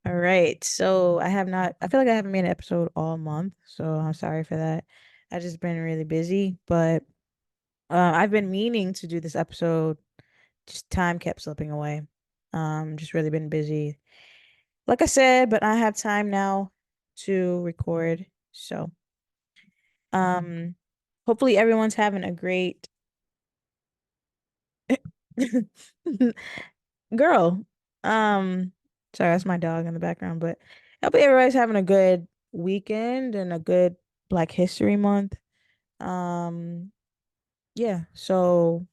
All right. So I feel like I haven't made an episode all month. So I'm sorry for that. I've just been really busy, but I've been meaning to do this episode. Just time kept slipping away. Just really been busy. Like I said, but I have time now to record. So, um, hopefully everyone's having a great girl. Um, sorry, that's my dog in the background, but hopefully everybody's having a good weekend and a good Black History Month. Um, yeah, so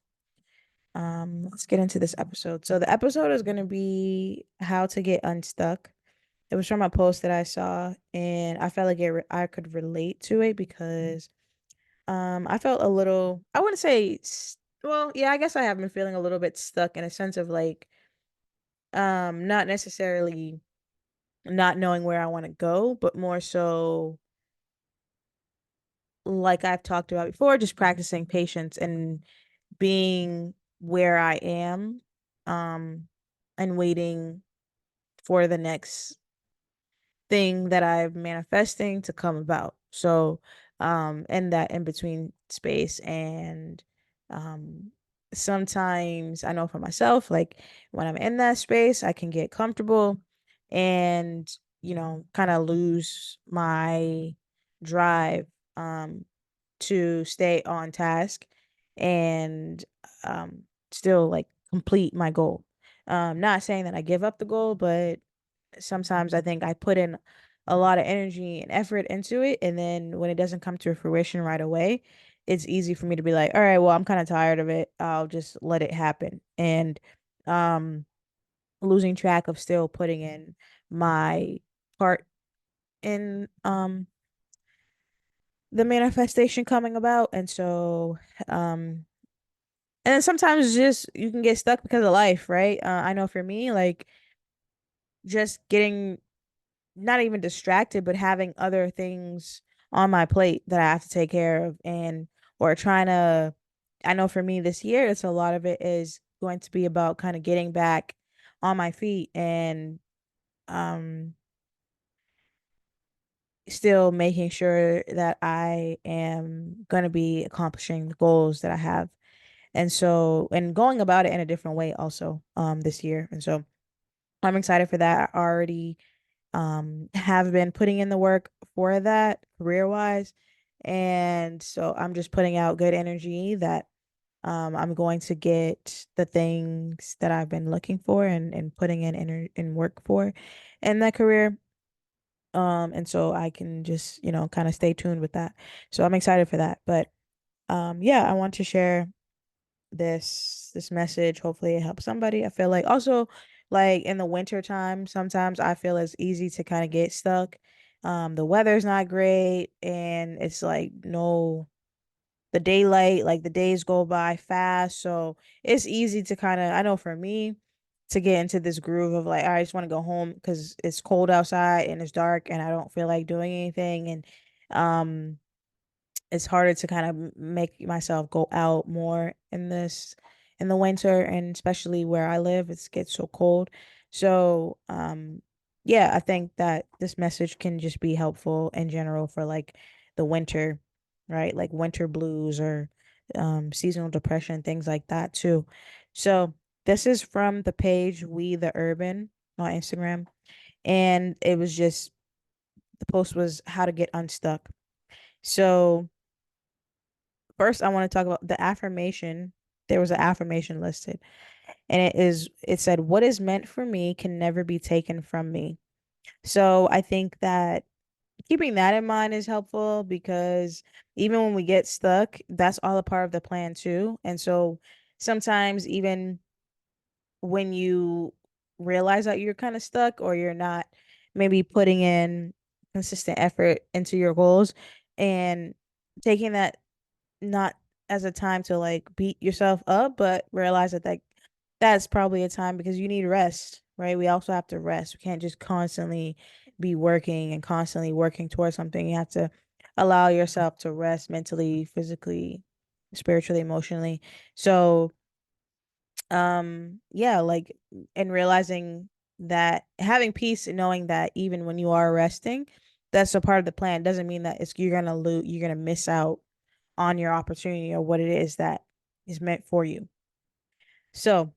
let's get into this episode. So the episode is gonna be how to get unstuck. It was from a post that I saw, and I felt like I could relate to it because I felt a little, I wouldn't say well, yeah, I guess I have been feeling a little bit stuck in a sense of like not necessarily not knowing where I want to go, but more so like I've talked about before, just practicing patience and being where I am, um, and waiting for the next thing that I'm manifesting to come about. So, in that in between space and um sometimes I know for myself, like when I'm in that space, I can get comfortable and, kind of lose my drive um to stay on task and um still like complete my goal. Not saying that I give up the goal, but sometimes I think I put in a lot of energy and effort into it, and then when it doesn't come to fruition right away, it's easy for me to be like, all right, well, I'm kind of tired of it. I'll just let it happen. And um losing track of still putting in my part in the manifestation coming about. And so and then sometimes it's just you can get stuck because of life, right? I know for me, like just getting not even distracted, but having other things on my plate that I have to take care of and or trying to I know for me this year, it's a lot of it is going to be about kind of getting back on my feet and um still making sure that I am going to be accomplishing the goals that I have. And so and going about it in a different way also this year. And so I'm excited for that. I already have been putting in the work for that career wise. And so I'm just putting out good energy that I'm going to get the things that I've been looking for and putting in work for in that career. And so I can just, kind of stay tuned with that. So I'm excited for that. But yeah, I want to share this message. Hopefully it helps somebody. I feel like also like in the winter time, sometimes I feel it's easy to kind of get stuck. The weather's not great and it's like no the daylight, like the days go by fast. So it's easy to kind of I know for me to get into this groove of like I just want to go home because it's cold outside and it's dark and I don't feel like doing anything and um it's harder to kind of make myself go out more in the winter and especially where I live it gets so cold. So yeah, I think that this message can just be helpful in general for like the winter, right? Like winter blues or seasonal depression, things like that too. So this is from the page We the Urban on Instagram, and it was just the post was how to get unstuck. So first, I want to talk about the affirmation. There was an affirmation listed, and it said, "What is meant for me can never be taken from me." So I think that keeping that in mind is helpful because even when we get stuck, that's all a part of the plan too. And so sometimes even when you realize that you're kind of stuck or you're not maybe putting in consistent effort into your goals and taking that not as a time to like beat yourself up, but realize that that's probably a time because you need rest, right? We also have to rest. We can't just constantly be working and constantly working towards something. You have to allow yourself to rest mentally, physically, spiritually, emotionally. So, yeah, like and realizing that having peace and knowing that even when you are resting, that's a part of the plan. Doesn't mean that it's you're gonna lose, you're gonna miss out on your opportunity or what it is that is meant for you. So,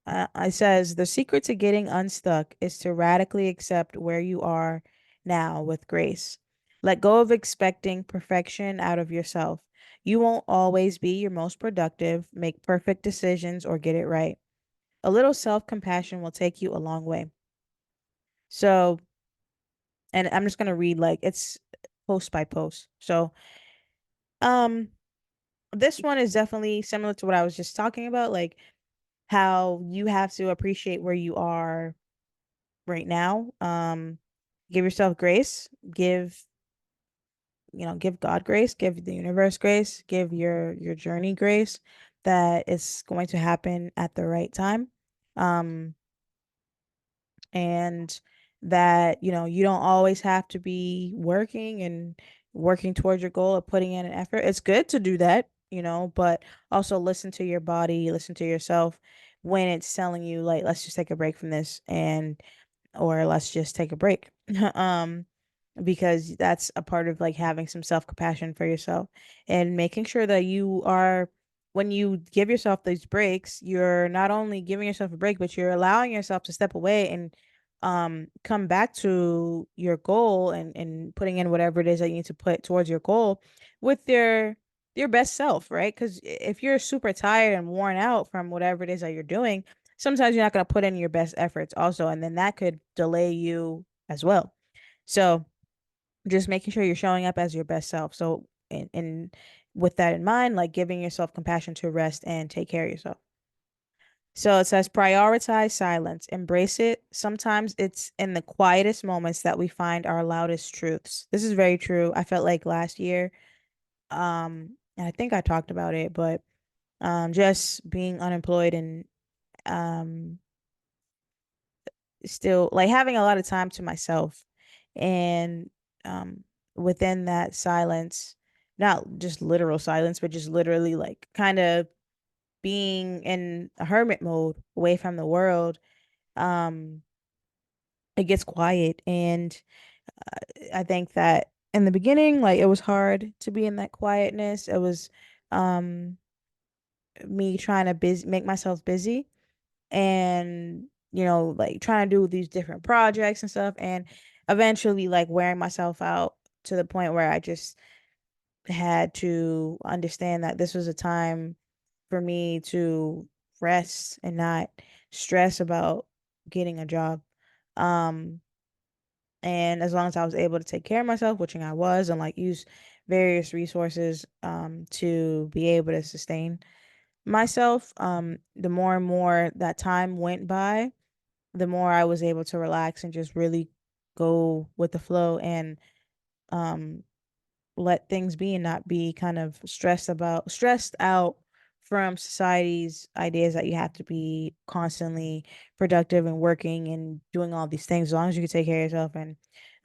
it says the secret to getting unstuck is to radically accept where you are now with grace. Let go of expecting perfection out of yourself. You won't always be your most productive, make perfect decisions, or get it right. A little self-compassion will take you a long way. So, and I'm just gonna read like it's post by post. So, um, this one is definitely similar to what I was just talking about, like how you have to appreciate where you are right now. Give yourself grace, give God grace, give the universe grace, give your journey grace that it's going to happen at the right time. Um, and that, you don't always have to be working and working towards your goal or putting in an effort. It's good to do that, but also listen to your body, listen to yourself when it's telling you like, let's just take a break from this and or let's just take a break. um because that's a part of like having some self-compassion for yourself and making sure that you are when you give yourself these breaks, you're not only giving yourself a break, but you're allowing yourself to step away and come back to your goal and putting in whatever it is that you need to put towards your goal with your best self, right? Because if you're super tired and worn out from whatever it is that you're doing, sometimes you're not going to put in your best efforts also, and then that could delay you as well. So just making sure you're showing up as your best self. So, and with that in mind, like giving yourself compassion to rest and take care of yourself. So it says prioritize silence, embrace it. Sometimes it's in the quietest moments that we find our loudest truths. This is very true. I felt like last year, and I think I talked about it, but just being unemployed and um still like having a lot of time to myself and um within that silence, not just literal silence, but just literally like kind of being in a hermit mode away from the world. um it gets quiet, and I think that in the beginning like it was hard to be in that quietness. It was um me trying to make myself busy and like trying to do these different projects and stuff, and eventually like wearing myself out to the point where I just had to understand that this was a time for me to rest and not stress about getting a job. um and as long as I was able to take care of myself, which I was, and like use various resources to be able to sustain myself, the more and more that time went by, the more I was able to relax and just really go with the flow and um let things be and not be kind of stressed out from society's ideas that you have to be constantly productive and working and doing all these things as long as you can take care of yourself. And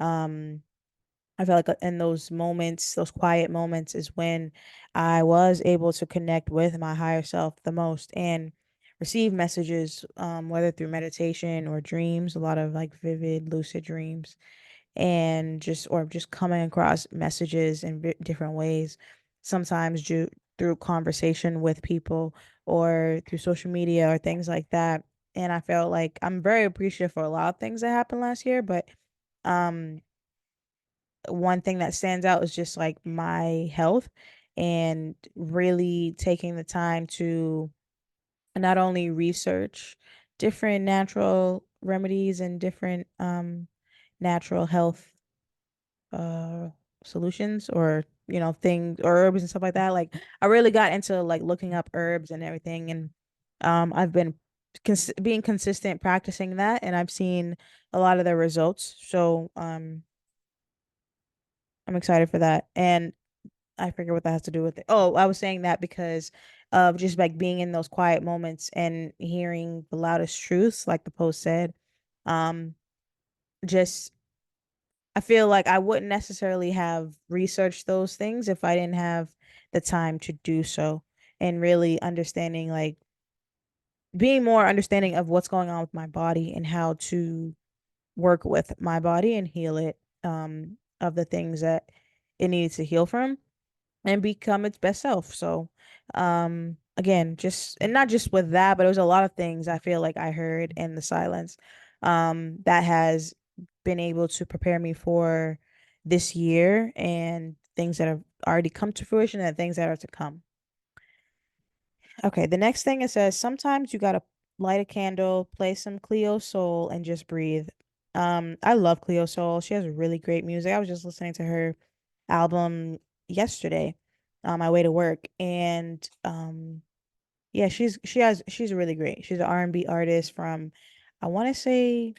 um I feel like in those moments, those quiet moments, is when I was able to connect with my higher self the most and receive messages, whether through meditation or dreams, a lot of like vivid, lucid dreams, and just coming across messages in different ways, sometimes through conversation with people or through social media or things like that. And I felt like I'm very appreciative for a lot of things that happened last year, but um one thing that stands out is just like my health and really taking the time to not only research different natural remedies and different natural health uh solutions or things or herbs and stuff like that. Like I really got into like looking up herbs and everything, and I've been being consistent practicing that, and I've seen a lot of the results. So I'm excited for that. And I forget what that has to do with it. Oh, I was saying that because of just like being in those quiet moments and hearing the loudest truths, like the post said. Um, just I feel like I wouldn't necessarily have researched those things if I didn't have the time to do so and really understanding like being more understanding of what's going on with my body and how to work with my body and heal it of the things that it needs to heal from and become its best self. So, again, just and not just with that, but it was a lot of things I feel like I heard in the silence, that has been able to prepare me for this year and things that have already come to fruition and things that are to come. Okay, the next thing it says sometimes you gotta light a candle, play some Cleo Soul, and just breathe. I love Cleo Soul. She has really great music. I was just listening to her album yesterday on my way to work, and yeah, she's really great. She's an R&B artist from, I want to say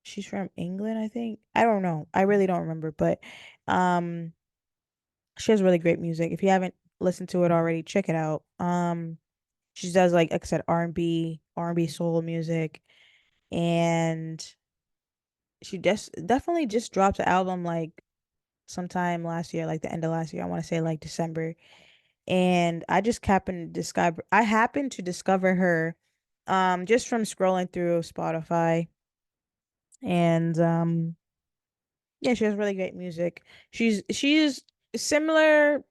she's from England, I think. I don't know. I really don't remember, but um she has really great music. If you haven't listened to it already, check it out. She does like I said, R&B soul music, and she just definitely just dropped an album like sometime last year, like the end of last year. I want to say like December. And I happened to discover her just from scrolling through Spotify. And yeah, she has really great music. She's similar.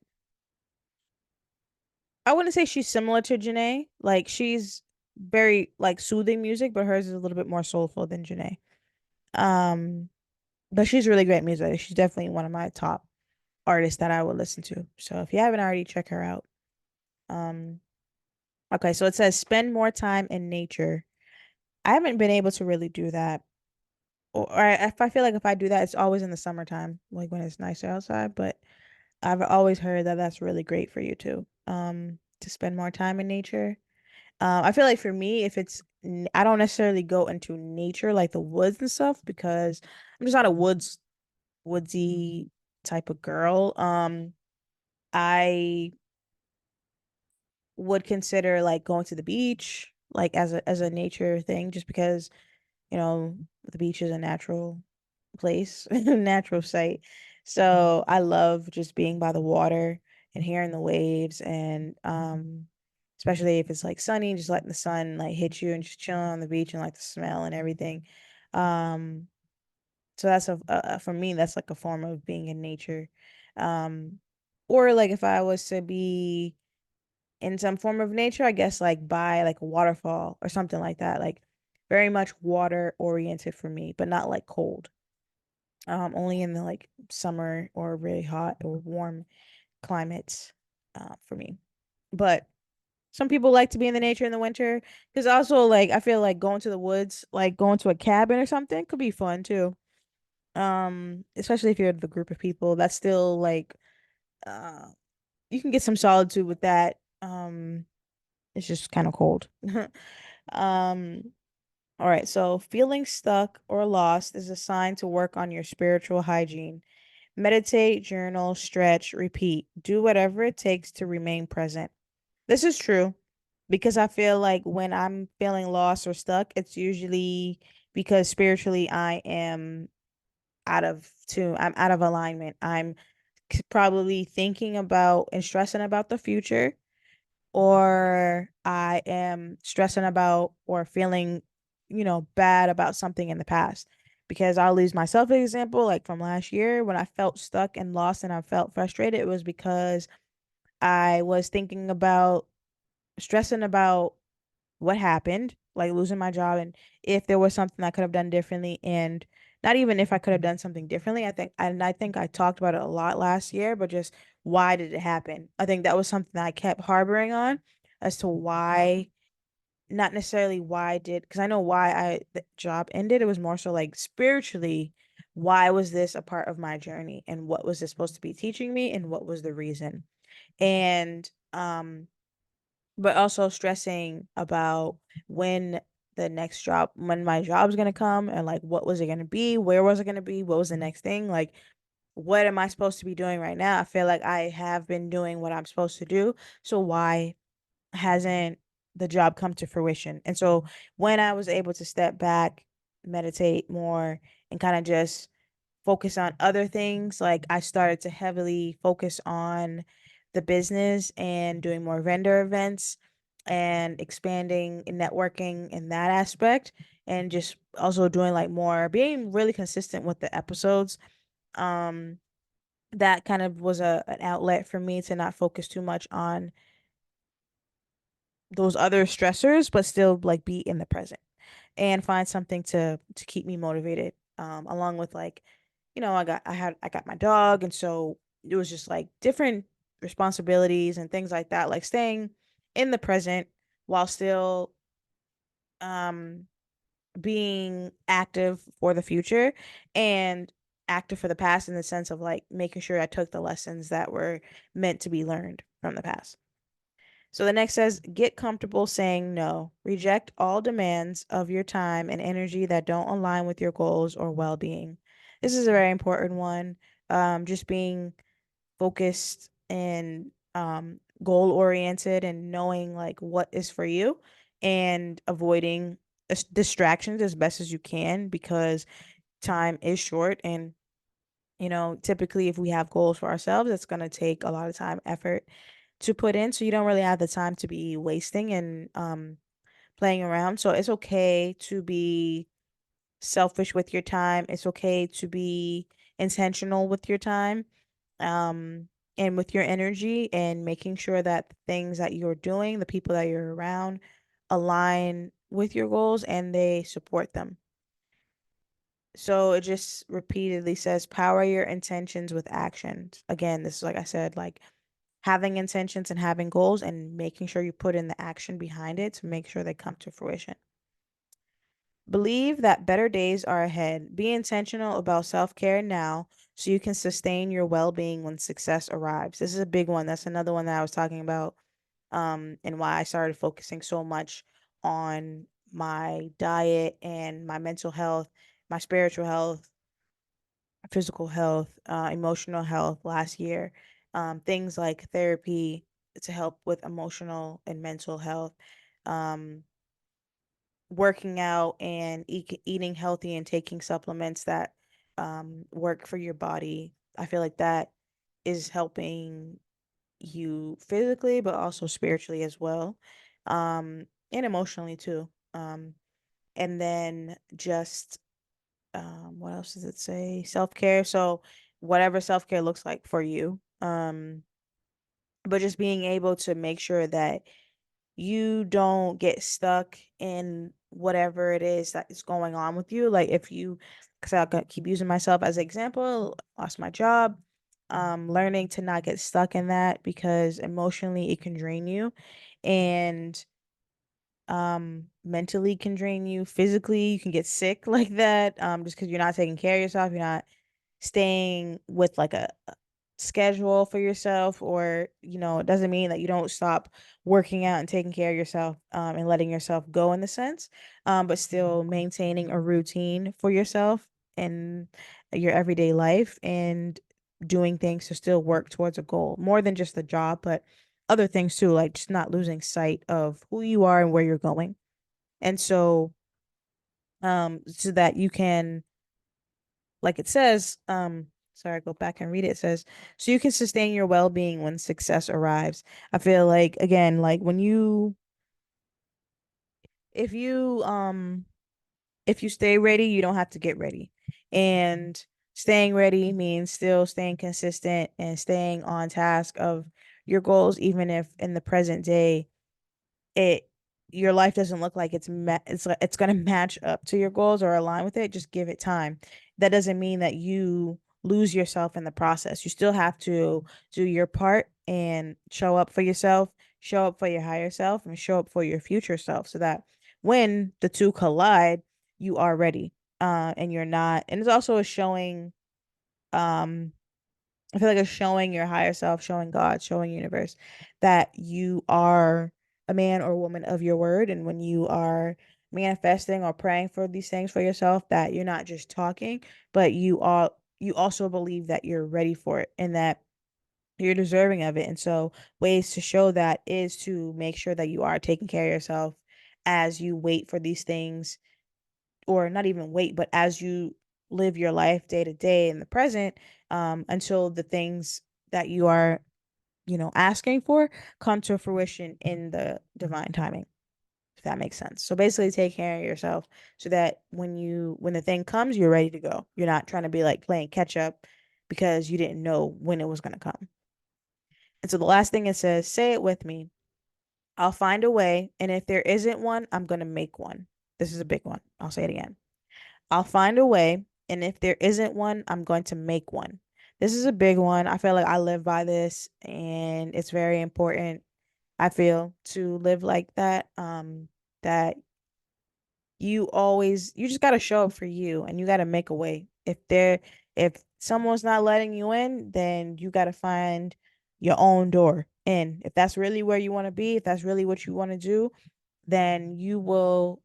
I wouldn't say she's similar to Janae. Like she's very like soothing music, but hers is a little bit more soulful than Janae. Um, but she's really great music. She's definitely one of my top artists that I would listen to. So if you haven't already, check her out. Um, okay, so it says spend more time in nature. I haven't been able to really do that. If I feel like if I do that, it's always in the summertime, like when it's nicer outside. But I've always heard that that's really great for you too. To spend more time in nature. I feel like for me, if I don't necessarily go into nature like the woods and stuff because I'm just not a woodsy type of girl. I would consider like going to the beach, like as a nature thing, just because, you know, the beach is a natural place, natural site. So I love just being by the water and hearing the waves and especially if it's like sunny, just letting the sun like hit you and just chilling on the beach and like the smell and everything. Um so that's for me that's like a form of being in nature. Um or like if I was to be in some form of nature, I guess like by like a waterfall or something like that, like very much water oriented for me, but not like cold. Only in the like summer or really hot or warm climates, for me. But some people like to be in the nature in the winter because also like I feel like going to the woods, like going to a cabin or something could be fun too. Especially if you're the group of people, that's still like uh you can get some solitude with that. It's just kind of cold. Um, all right, so feeling stuck or lost is a sign to work on your spiritual hygiene. Meditate, journal, stretch, repeat. Do whatever it takes to remain present. This is true because I feel like when I'm feeling lost or stuck, it's usually because spiritually I am out of tune. I'm out of alignment. I'm probably thinking about and stressing about the future, or I am stressing about or feeling, bad about something in the past. Because I'll use myself as an example, like from last year when I felt stuck and lost and I felt frustrated, it was because I was thinking about stressing about what happened, like losing my job, and if there was something I could have done differently, and not even if I could have done something differently. I think I talked about it a lot last year, but just why did it happen? I think that was something that I kept harboring on as to why, not necessarily why did, because I know why the job ended. It was more so like spiritually, why was this a part of my journey, and what was this supposed to be teaching me, and what was the reason? And but also stressing about when when my job's gonna come, and like what was it gonna be, where was it gonna be, what was the next thing, like what am I supposed to be doing right now? I feel like I have been doing what I'm supposed to do, so why hasn't the job come to fruition? And so when I was able to step back, meditate more, and kind of just focus on other things, like I started to heavily focus on the business and doing more vendor events, and expanding and networking in that aspect, and just also doing like more, being really consistent with the episodes. Um, that kind of was an outlet for me to not focus too much on those other stressors, but still like be in the present and find something to keep me motivated. Along with like, I got my dog, and so it was just like different responsibilities and things like that, like staying in the present while still um being active for the future and active for the past, in the sense of like making sure I took the lessons that were meant to be learned from the past. So the next says, get comfortable saying no. Reject all demands of your time and energy that don't align with your goals or well-being. This is a very important one. Just being focused and goal oriented and knowing like what is for you, and avoiding distractions as best as you can, because time is short. And typically if we have goals for ourselves, it's going to take a lot of time, effort to put in. So you don't really have the time to be wasting and playing around. So it's okay to be selfish with your time. It's okay to be intentional with your time, um, and with your energy, and making sure that the things that you're doing, the people that you're around, align with your goals and they support them. So it just repeatedly says, power your intentions with actions. Again, this is like I said, like having intentions and having goals and making sure you put in the action behind it to make sure they come to fruition. Believe that better days are ahead. Be intentional about self-care now so you can sustain your well-being when success arrives. This is a big one. That's another one that I was talking about, and why I started focusing so much on my diet and my mental health, my spiritual health, physical health, emotional health last year. Things like therapy to help with emotional and mental health, um, working out and eating healthy and taking supplements that work for your body. I feel like that is helping you physically, but also spiritually as well, and emotionally too. And then just what else does it say? Self-care. So whatever self-care looks like for you. But just being able to make sure that you don't get stuck in whatever it is that is going on with you. Like if you, because I will keep using myself as an example, lost my job, learning to not get stuck in that, because emotionally it can drain you, and mentally can drain you, physically you can get sick like that, just because you're not taking care of yourself, you're not staying with like a schedule for yourself, or it doesn't mean that you don't stop working out and taking care of yourself, and letting yourself go in the sense, but still maintaining a routine for yourself in your everyday life, and doing things to still work towards a goal, more than just the job, but other things too, like just not losing sight of who you are and where you're going. And so so that you can, like it says, sorry, go back and read it. It says, so you can sustain your well-being when success arrives. I feel like, again, like when you, if you, if you stay ready, you don't have to get ready. And staying ready means still staying consistent and staying on task of your goals, even if in the present day it your life doesn't look like it's going to match up to your goals or align with it. Just give it time. That doesn't mean that you lose yourself in the process. You still have to do your part and show up for yourself, show up for your higher self, and show up for your future self, so that when the two collide, you are ready. And you're not. And it's also a showing, um I feel like it's showing your higher self, showing God, showing universe that you are a man or woman of your word. And when you are manifesting or praying for these things for yourself, that you're not just talking, but you also believe that you're ready for it and that you're deserving of it. And so ways to show that is to make sure that you are taking care of yourself as you wait for these things, or not even wait, but as you live your life day to day in the present, until the things that you are asking for come to fruition in the divine timing, if that makes sense. So basically take care of yourself so that when the thing comes, you're ready to go. You're not trying to be like playing catch up because you didn't know when it was going to come. And so the last thing it says, say it with me. I'll find a way, and if there isn't one, I'm going to make one. This is a big one. I'll say it again. I'll find a way, and if there isn't one, I'm going to make one. This is a big one. I feel like I live by this, and it's very important, I feel, to live like that. That you just got to show up for you, and you got to make a way. If someone's not letting you in, then you got to find your own door in. If that's really where you want to be, if that's really what you want to do, then you'll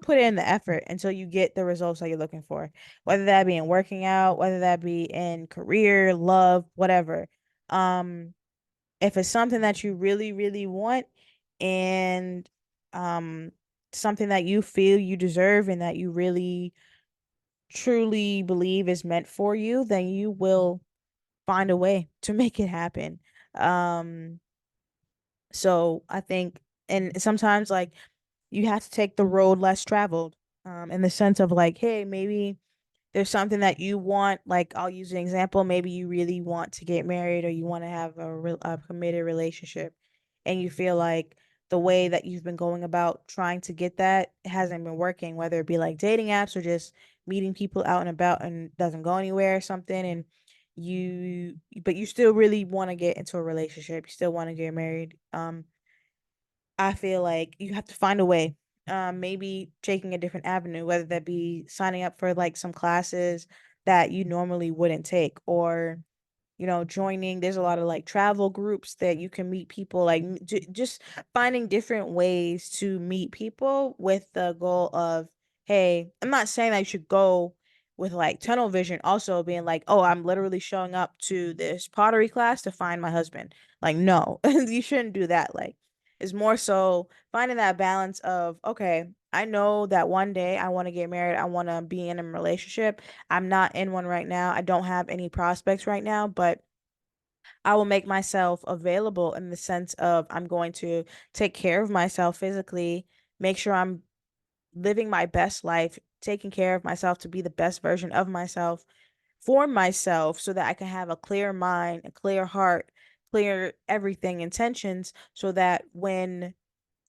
put in the effort until you get the results that you're looking for, whether that be in working out, whether that be in career, love, whatever. Um, if it's something that you really, really want and um something that you feel you deserve and that you really truly believe is meant for you, then you will find a way to make it happen. Um, so I think, and sometimes like you have to take the road less traveled, in the sense of like, hey, maybe there's something that you want, like I'll use an example, maybe you really want to get married or you want to have a committed relationship and you feel like the way that you've been going about trying to get that hasn't been working, whether it be like dating apps or just meeting people out and about and doesn't go anywhere or something, and but you still really want to get into a relationship, you still want to get married. I feel like you have to find a way. Maybe taking a different avenue, whether that be signing up for like some classes that you normally wouldn't take, or joining. There's a lot of like travel groups that you can meet people, like just finding different ways to meet people with the goal of, hey, I'm not saying that you should go with like tunnel vision, also being like, oh, I'm literally showing up to this pottery class to find my husband. Like, no, you shouldn't do that. Like, it's more so finding that balance of, okay, I know that one day I want to get married, I want to be in a relationship. I'm not in one right now. I don't have any prospects right now, but I will make myself available in the sense of I'm going to take care of myself physically, make sure I'm living my best life, taking care of myself to be the best version of myself for myself so that I can have a clear mind, a clear heart, clear everything intentions so that when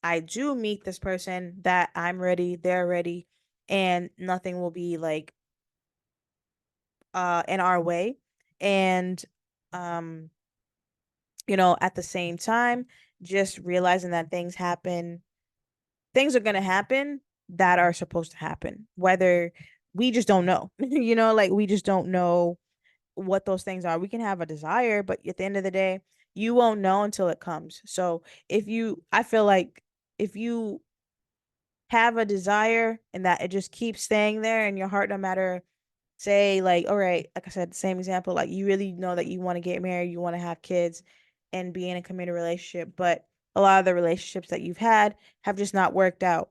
I do meet this person that I'm ready, they're ready, and nothing will be like in our way. And um at the same time, just realizing that things are going to happen that are supposed to happen, whether we just don't know, like we just don't know what those things are. We can have a desire, but at the end of the day, you won't know until it comes. So I feel like if you have a desire and that it just keeps staying there in your heart, no matter, say, like, all right, like I said, the same example, like you really know that you want to get married, you want to have kids and be in a committed relationship, but a lot of the relationships that you've had have just not worked out.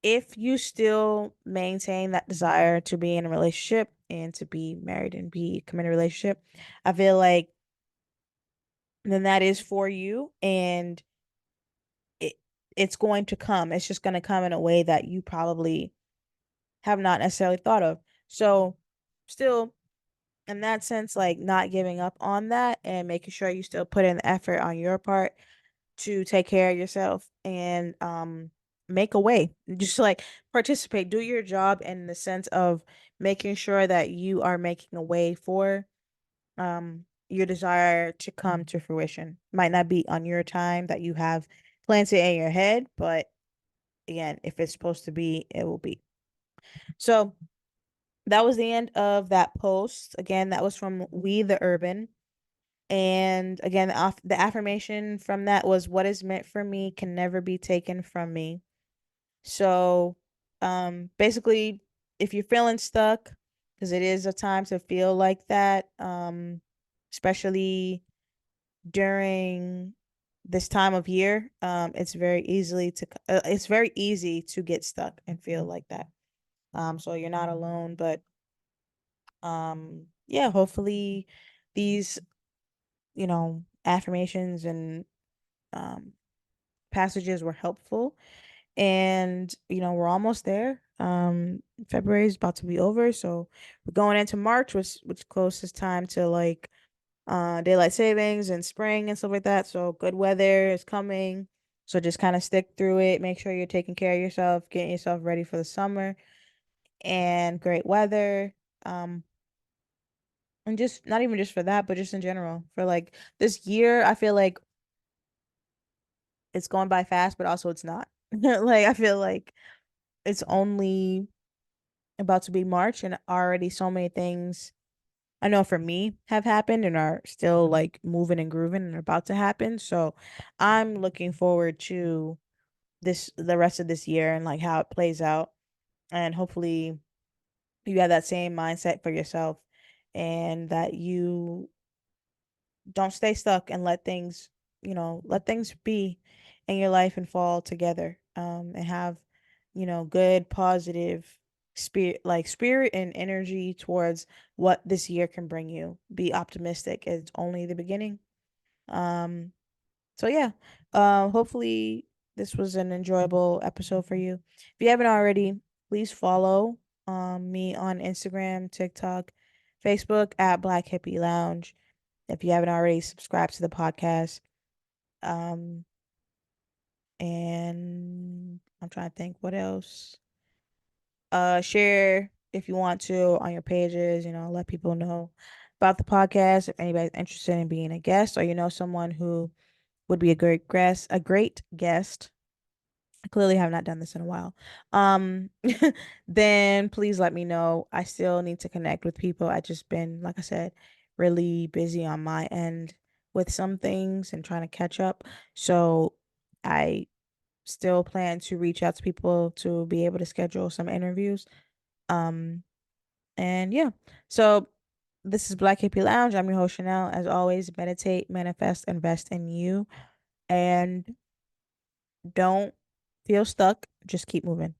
If you still maintain that desire to be in a relationship and to be married and be a committed relationship, I feel like then that is for you, and it it's going to come. It's just going to come in a way that you probably have not necessarily thought of. So still, in that sense, like not giving up on that and making sure you still put in the effort on your part to take care of yourself and make a way. Just like participate, do your job in the sense of making sure that you are making a way for your desire to come to fruition. Might not be on your time that you have planted in your head, but again, if it's supposed to be, it will be. So that was the end of that post. Again, that was from We the Urban. And again, the affirmation from that was, what is meant for me can never be taken from me. So, basically, if you're feeling stuck, because it is a time to feel like that, especially during this time of year, it's very easy to get stuck and feel like that. So you're not alone, but yeah, hopefully these affirmations and um passages were helpful. And we're almost there. February is about to be over, so we're going into March, which closest time to like daylight savings and spring and stuff like that. So good weather is coming. So just kind of stick through it. Make sure you're taking care of yourself, getting yourself ready for the summer and great weather. Um, and just not even just for that, but just in general. For like this year, I feel like it's going by fast, but also it's not. Like I feel like it's only about to be March and already so many things I know for me have happened and are still like moving and grooving and are about to happen. So I'm looking forward to the rest of this year and like how it plays out. And hopefully you have that same mindset for yourself and that you don't stay stuck and let things be in your life and fall together. And have, good, positive spirit and energy towards what this year can bring you. Be optimistic. It's only the beginning. Um, so yeah, hopefully this was an enjoyable episode for you. If you haven't already, please follow me on Instagram, TikTok, Facebook at Black Hippie Lounge. If you haven't already, subscribe to the podcast. Um, and I'm trying to think what else. Share if you want to on your pages, let people know about the podcast. If anybody's interested in being a guest or you know someone who would be a great guest. I clearly have not done this in a while. Um, then please let me know. I still need to connect with people. I just been, like I said, really busy on my end with some things and trying to catch up. So I still plan to reach out to people to be able to schedule some interviews. Um, and yeah. So this is Black Hippie Lounge. I'm your host, Chanel. As always, meditate, manifest, invest in you. And don't feel stuck. Just keep moving.